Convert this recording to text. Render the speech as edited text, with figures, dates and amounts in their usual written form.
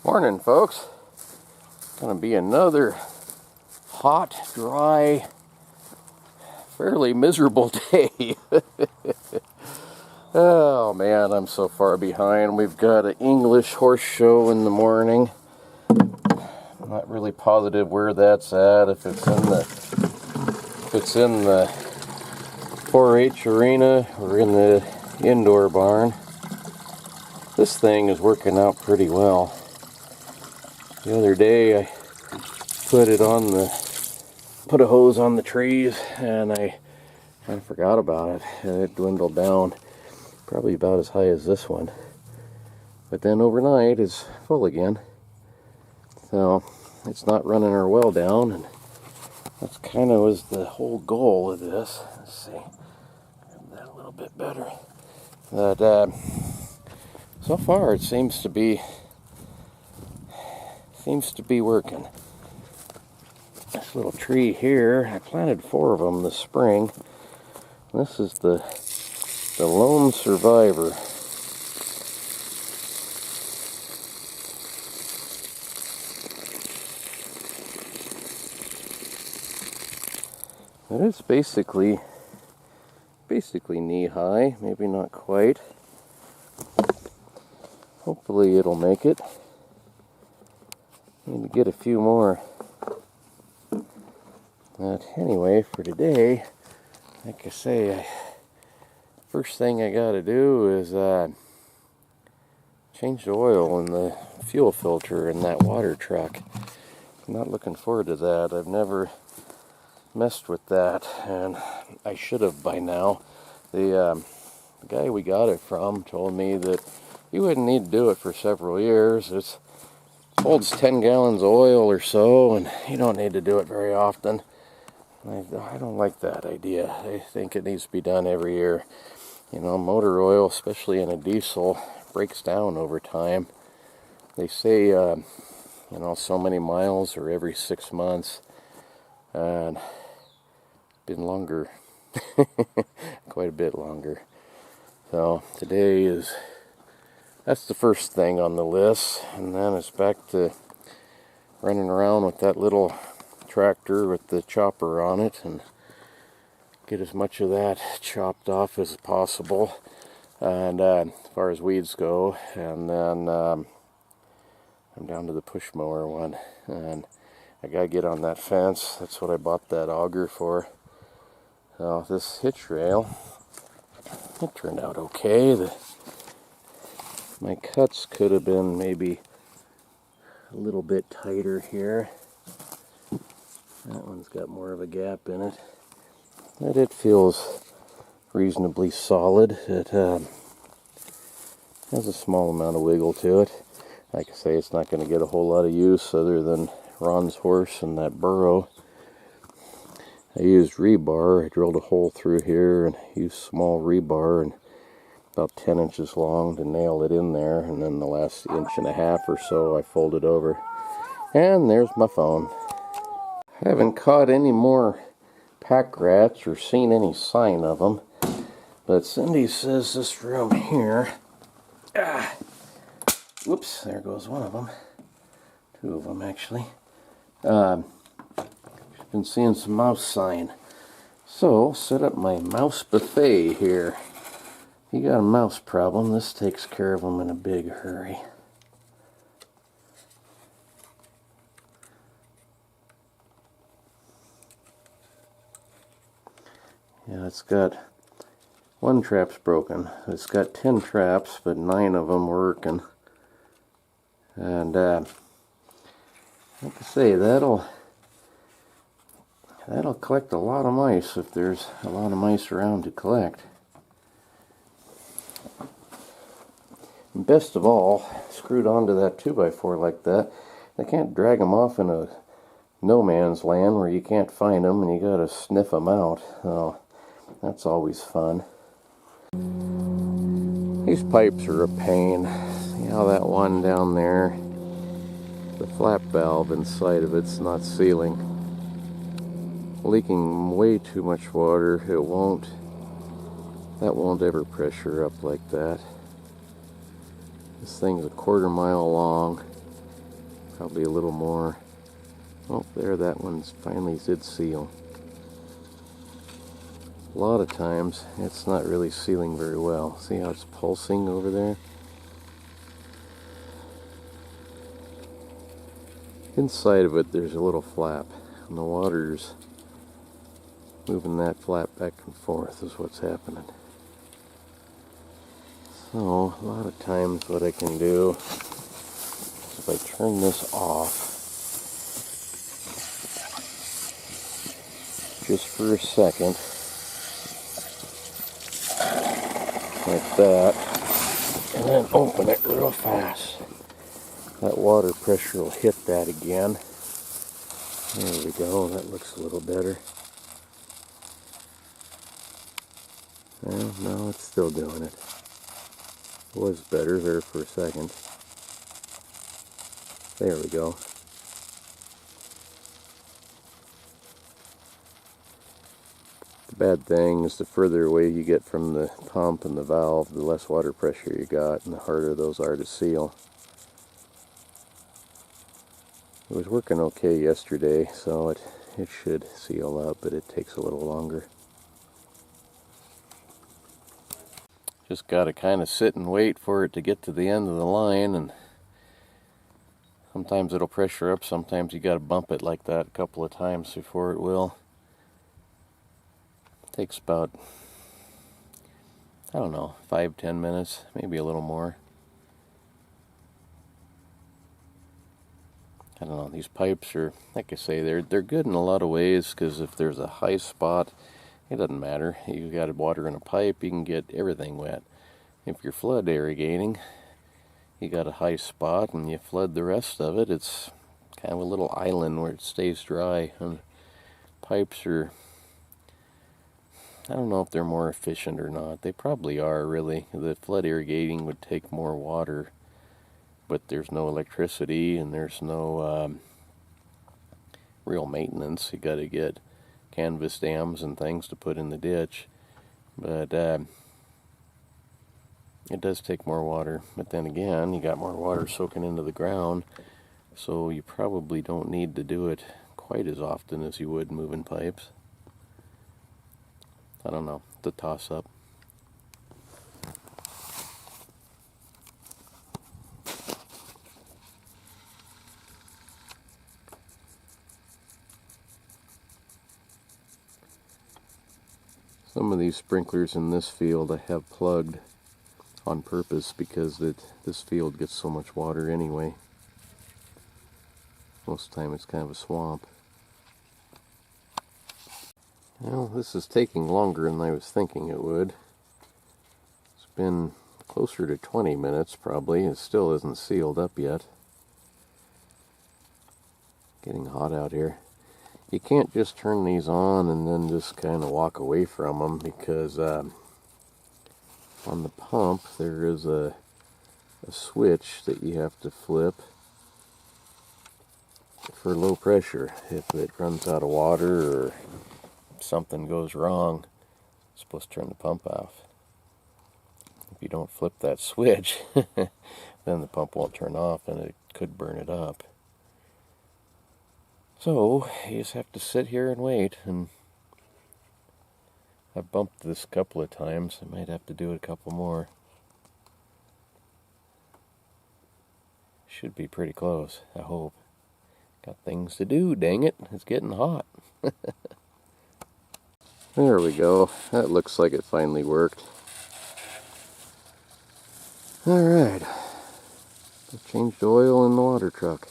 Morning, folks. Gonna be another hot, dry, fairly miserable day. Oh man, I'm so far behind. We've got an English horse show in the morning. I'm not really positive where that's at, if it's in the 4-H arena or in the indoor barn. This thing is working out pretty well. The other day I put a hose on the trees and I forgot about it, and it dwindled down probably about as high as this one. But then overnight it's full again. So it's not running our well down, and that's kind of was the whole goal of this. Let's see, grab that a little bit better. But so far it seems to be working. This little tree here, I planted 4 of them this spring. This is the lone survivor. It is basically knee high, maybe not quite. Hopefully it'll make it. Need to get a few more. But anyway, for today, like I say, first thing I gotta do is change the oil in the fuel filter in that water truck. I'm not looking forward to that. I've never messed with that, and I should have by now. The guy we got it from told me that you wouldn't need to do it for several years. It holds 10 gallons of oil or so, and you don't need to do it very often. I don't like that idea. I think it needs to be done every year. You know, motor oil, especially in a diesel, breaks down over time. They say, you know, so many miles or every 6 months, and it's been longer, quite a bit longer. So today that's the first thing on the list, and then it's back to running around with that little tractor with the chopper on it and get as much of that chopped off as possible, and as far as weeds go. And then I'm down to the push mower one, and I gotta get on that fence. That's what I bought that auger for. So this hitch rail, it turned out okay. My cuts could have been maybe a little bit tighter here. That one's got more of a gap in it. But it feels reasonably solid. It has a small amount of wiggle to it. Like I say, it's not going to get a whole lot of use other than Ron's horse and that burrow. I used rebar. I drilled a hole through here and used small rebar and about 10 inches long to nail it in there, and then the last 1.5 inches or so I folded over. And there's my phone. I haven't caught any more pack rats or seen any sign of them, but Cindy says this room here, whoops, there goes one of them, 2 of them actually, she's been seeing some mouse sign. So set up my mouse buffet here. You got a mouse problem, this takes care of them in a big hurry. Yeah, it's got 1 trap's broken. It's got 10 traps, but 9 of them working. And like I say, that'll collect a lot of mice if there's a lot of mice around to collect. And best of all, screwed onto that 2x4 like that, they can't drag them off in a no man's land where you can't find them and you gotta sniff them out. So that's always fun. These pipes are a pain. You know, that one down there, the flap valve inside of it's not sealing. Leaking way too much water. That won't ever pressure up like that. This thing's a 1/4 mile long. Probably a little more. Oh, there, that one's finally did seal. A lot of times it's not really sealing very well. See how it's pulsing over there? Inside of it there's a little flap, and the water's moving that flap back and forth is what's happening. So a lot of times what I can do is if I turn this off just for a second, like that, and then open it real fast, that water pressure will hit that again. There we go, that looks a little better. Well, no, it's still doing it. It was better there for a second. There we go. The bad thing is the further away you get from the pump and the valve, the less water pressure you got and the harder those are to seal. It was working okay yesterday, so it should seal up, but it takes a little longer. Just got to kind of sit and wait for it to get to the end of the line, and sometimes it'll pressure up, sometimes you got to bump it like that a couple of times before it will. It takes about, I don't know, 5-10 minutes, maybe a little more. I don't know, these pipes are, like I say, they're good in a lot of ways, because if there's a high spot, it doesn't matter. You got water in a pipe, you can get everything wet. If you're flood irrigating, you got a high spot and you flood the rest of it, it's kind of a little island where it stays dry. And pipes are, I don't know if they're more efficient or not. They probably are, really. The flood irrigating would take more water, but there's no electricity and there's no real maintenance. You got to get canvas dams and things to put in the ditch, but it does take more water. But then again, you got more water soaking into the ground, so you probably don't need to do it quite as often as you would moving pipes. I don't know, it's a toss-up. Some of these sprinklers in this field I have plugged on purpose because this field gets so much water anyway. Most of the time it's kind of a swamp. Well, this is taking longer than I was thinking it would. It's been closer to 20 minutes probably. It still isn't sealed up yet. Getting hot out here. You can't just turn these on and then just kind of walk away from them, because on the pump there is a switch that you have to flip for low pressure. If it runs out of water or something goes wrong, it's supposed to turn the pump off. If you don't flip that switch, then the pump won't turn off and it could burn it up. So you just have to sit here and wait, and I've bumped this a couple of times. I might have to do it a couple more. Should be pretty close, I hope. Got things to do, dang it. It's getting hot. There we go. That looks like it finally worked. Alright. Changed the oil in the water truck.